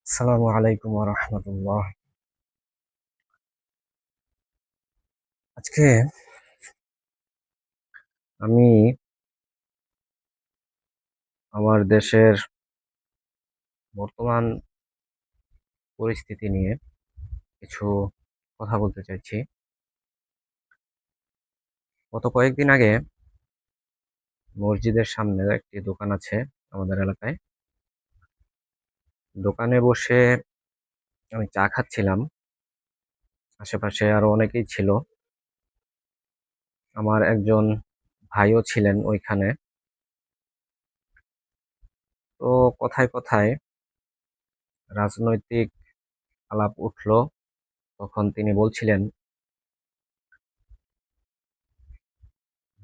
আসসালামু আলাইকুম ওয়া রাহমাতুল্লাহ। আজকে আমি আমার দেশের বর্তমান পরিস্থিতি নিয়ে কিছু কথা বলতে চাইছি। গত কয়েকদিন আগে মসজিদের সামনে একটি দোকান আছে আমাদের এলাকায়। দোকানে বসে আমি চা খাচ্ছিলাম। আশেপাশে আরো অনেকেই ছিল। আমার একজন ভাইও ছিলেন ওইখানে। তো কথায় কথায় রাজনৈতিক আলাপ উঠলো। তখন তিনি বলছিলেন,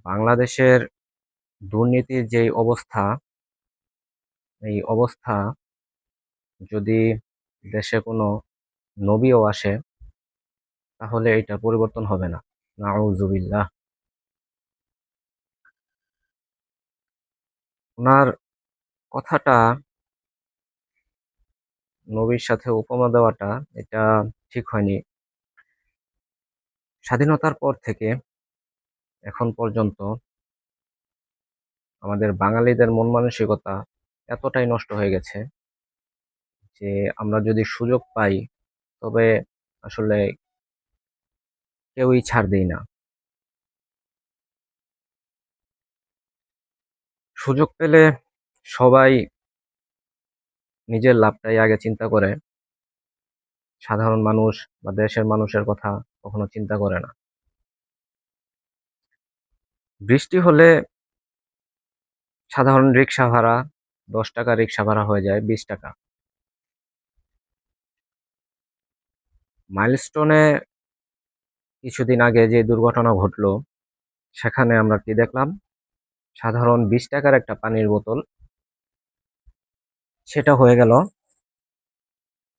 বাংলাদেশের দুর্নীতির যেই অবস্থা, এই অবস্থা যদি দেশে কোনো নবীও আসে তাহলে এটা পরিবর্তন হবে না। নাউজুবিল্লাহ। ওনার কথাটা, নবীর সাথে উপমা দেওয়াটা এটা ঠিক হয়নি। স্বাধীনতার পর থেকে এখন পর্যন্ত আমাদের বাঙালিদের মন মানসিকতা এতটাই নষ্ট হয়ে গেছে যে আমরা যদি সুযোগ পাই তবে আসলে কেউই ছাড় দেই না। সুযোগ পেলে সবাই নিজের লাভটাই আগে চিন্তা করে, সাধারণ মানুষ বা দেশের মানুষের কথা কখনো চিন্তা করে না। বৃষ্টি হলে সাধারণ রিক্সা ভাড়া 10 টাকা, রিক্সা ভাড়া হয়ে যায় 20 টাকা। মাইলস্টোনে কিছুদিন আগে যে দুর্ঘটনা ঘটলো, সেখানে আমরা কি দেখলাম, সাধারণ 20 টাকার একটা পানির বোতল সেটা হয়ে গেল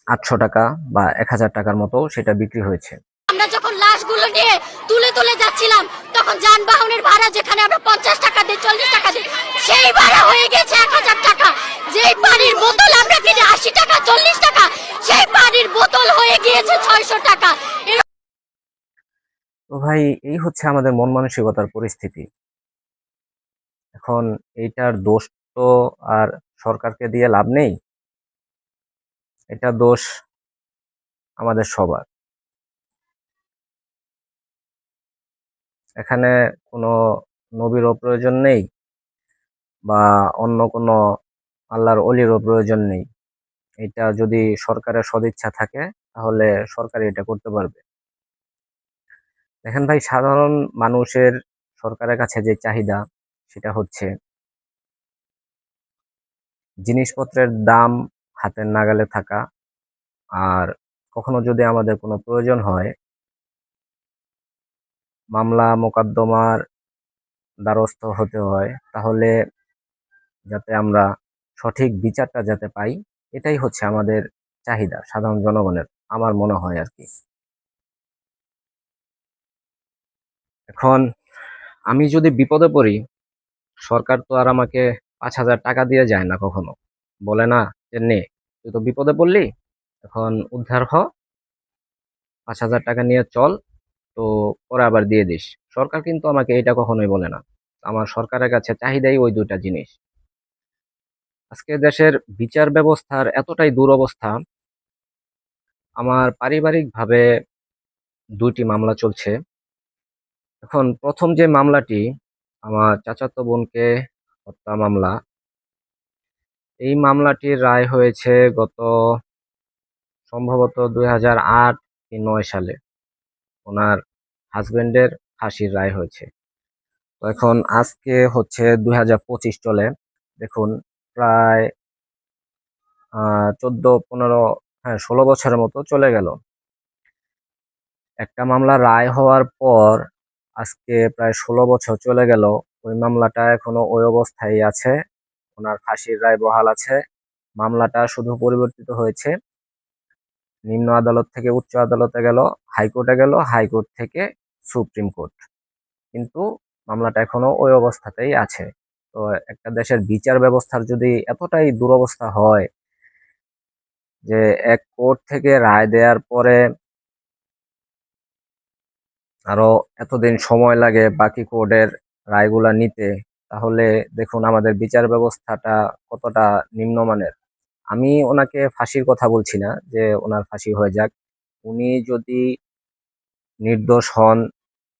800 টাকা বা 1000 টাকার মতো সেটা বিক্রি হয়েছে। আমরা যখন লাশগুলো নিয়ে তুলে তুলে যাচ্ছিলাম তখন যানবাহনের ভাড়া যেখানে আমরা 50 টাকা দিই, 40 টাকা দিই, সেই ভাড়া হয়ে গেছে 1000 টাকা। যেই পানির বোতল আমরা কিনে 80 টাকা, 40 টাকা, সেই পানির বোতল হয়ে গিয়েছে 600 টাকা। তো ভাই, এই হচ্ছে আমাদের মন মানসিকতার পরিস্থিতি। এখন এইটার দোষ তো আর সরকারকে দিয়ে লাভ নেই, এটা দোষ আমাদের সবার। এখানে কোনো নবীরও প্রয়োজন নেই বা অন্য কোনো আল্লাহর অলিরও প্রয়োজন নেই। এটা যদি সরকারের সদিচ্ছা থাকে তাহলে সরকারই এটা করতে পারবে। দেখেন ভাই, সাধারণ মানুষের সরকারের কাছে যে চাহিদা সেটা হচ্ছে জিনিসপত্রের দাম হাতের নাগালে থাকা, আর কখনো যদি আমাদের কোনো প্রয়োজন হয় মামলা মোকদ্দমার দ্বারস্থ হতে হয়, তাহলে যাতে আমরা সঠিক বিচারটা যাতে পাই, এটাই হচ্ছে আমাদের চাহিদা সাধারণ জনগণের, আমার মনে হয় আর কি। এখন আমি যদি বিপদে পড়ি, সরকার তো আর আমাকে 5,000 টাকা দিয়ে যায় না কখনো। বলে না যে নে, তুই তো বিপদে পড়লি, এখন উদ্ধার হ, 5,000 টাকা নিয়ে চল, তো পরে আবার দিয়ে দিস। সরকার কিন্তু আমাকে এটা কখনোই বলে না। আমার সরকারের কাছে চাহিদাই ওই দুইটা জিনিস। আজকে দেশের বিচার ব্যবস্থার এতটাই দুরবস্থা, আমার পারিবারিক ভাবে 2টি মামলা চলছে। এখন প্রথম যে মামলাটি, আমার চাচাতো বোনকে হত্যা মামলা, এই মামলাটির রায় হয়েছে গত সম্ভবত 2008 কি 9 সালে। ওনার হাজবেন্ডের ফাঁসির রায় হয়েছে। তো এখন আজকে হচ্ছে 2025 চলে। দেখুন, প্রায় 14-15, হ্যাঁ 16 বছরের মতো চলে গেল একটা মামলা রায় হওয়ার পর। আজকে প্রায় 16 বছর চলে গেল, ওই মামলাটা এখনো ওই অবস্থায় আছে। ওনার ফাঁসির রায় বহাল আছে। মামলাটা শুধু পরিবর্তিত হয়েছে, নিম্ন আদালত থেকে উচ্চ আদালতে গেল, হাইকোর্টে গেল, হাইকোর্ট থেকে সুপ্রিম কোর্ট, কিন্তু মামলাটা এখনো ওই অবস্থাতেই আছে। তো একটা দেশের বিচার ব্যবস্থার যদি এতটাই দুরবস্থা হয়, যে এক কোর্ট থেকে রায় দেওয়ার পরে আরো এতদিন সময় লাগে বাকি কোর্টের রায়গুলা নিতে, তাহলে দেখুন আমাদের বিচার ব্যবস্থাটা কতটা নিম্নমানের। আমি ওনাকে ফাঁসির কথা বলছি না যে ওনার ফাঁসি হয়ে যাক, উনি যদি নির্দোষ হন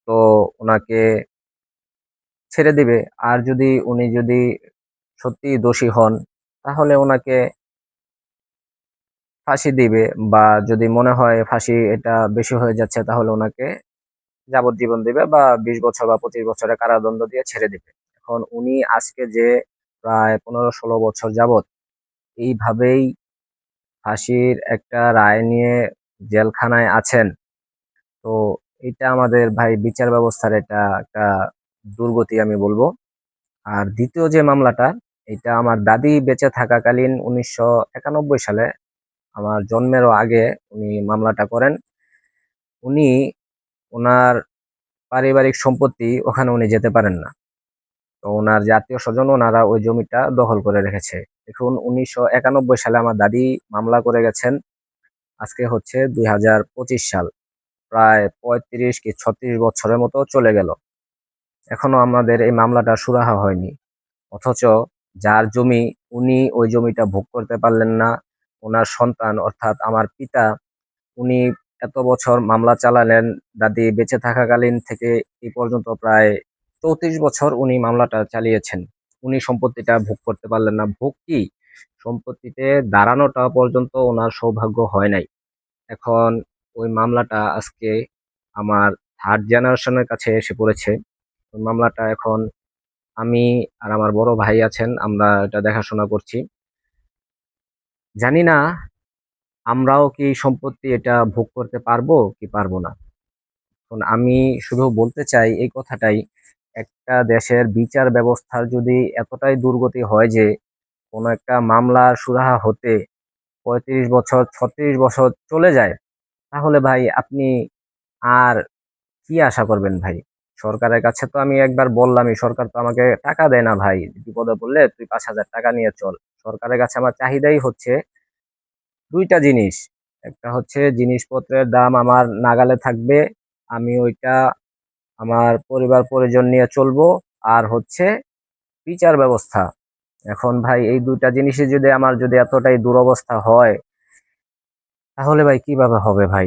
তো ওনাকে ছেড়ে দিবে, আর যদি উনি যদি সত্যি দোষী হন তাহলে ওনাকে ফাঁসি দিবে, বা যদি মনে হয় ফাঁসি এটা বেশি হয়ে যাচ্ছে তাহলে ওনাকে যাবজ্জীবন দিবে বা 20 বছর বা 25 বছরের কারাদণ্ড দিয়ে ছেড়ে দিবে। এখন উনি আজকে যে প্রায় 15-16 বছর যাবত এইভাবেই ফাঁসির একটা রায় নিয়ে জেলখানায় আছেন, তো এটা আমাদের ভাই বিচার ব্যবস্থার এটা একটা দুর্গতি আমি বলবো। আর দ্বিতীয় যে মামলাটা, এটা আমার দাদি বেঁচে থাকাকালীন 1991 সালে, আমার জন্মেরও আগে উনি মামলাটা করেন। উনি ওনার পারিবারিক সম্পত্তি ওখানে উনি যেতে পারেন না, তো ওনার যে আত্মীয় স্বজন ওনারা ওই জমিটা দখল করে রেখেছে। দেখুন 1991 সালে আমার দাদি মামলা করে গেছেন, আজকে হচ্ছে 2025 সাল, প্রায় 35 কি 36 বছরের মতো চলে গেল, এখনো আমাদের এই মামলাটা সুরাহা হয়নি। অথচ যার জমি উনি ওই জমিটা ভোগ করতে পারলেন না, ওনার সন্তান অর্থাৎ আমার পিতা উনি এত বছর মামলা চালালেন, দাদি বেঁচে থাকাকালীন থেকে এই পর্যন্ত প্রায় 34 বছর উনি মামলাটা চালিয়েছেন, উনি সম্পত্তিটা ভোগ করতে পারলেন না। ভোগ কি, সম্পত্তিতে দাঁড়ানোটা পর্যন্ত ওনার সৌভাগ্য হয় নাই। এখন ওই মামলাটা আজকে আমার থার্ড জেনারেশনের কাছে এসে পড়েছে। ওই মামলাটা এখন আমি আর আমার বড় ভাই আছেন, আমরা এটা দেখাশোনা করছি। জানি না আমরাও কি এই সম্পত্তি এটা ভোগ করতে পারবো কি পারবো না। এখন আমি শুধু বলতে চাই এই কথাটাই, একটা দেশের বিচার ব্যবস্থার যদি এতটাই দুর্গতি হয় যে কোনো একটা মামলা সুরাহা হতে 35 বছর 36 বছর চলে যায়, তাহলে ভাই আপনি আর কি আশা করবেন ভাই? সরকারের কাছে তো আমি একবার বললামই, সরকার তো আমাকে টাকা দেয় না ভাই, বিপদে পড়লে তুই 5,000 টাকা নিয়ে চল। সরকারের কাছে আমার চাহিদাই হচ্ছে দুইটা জিনিস, একটা হচ্ছে জিনিসপত্রের দাম আমার নাগালে থাকবে, আমি ওইটা আমার পরিবার পরিজন নিয়ে চলবো, আর হচ্ছে বিচার ব্যবস্থা। এখন ভাই এই দুইটা জিনিসই যদি আমার যদি এতটাই দুরবস্থা হয়, তাহলে ভাই কিভাবে হবে ভাই?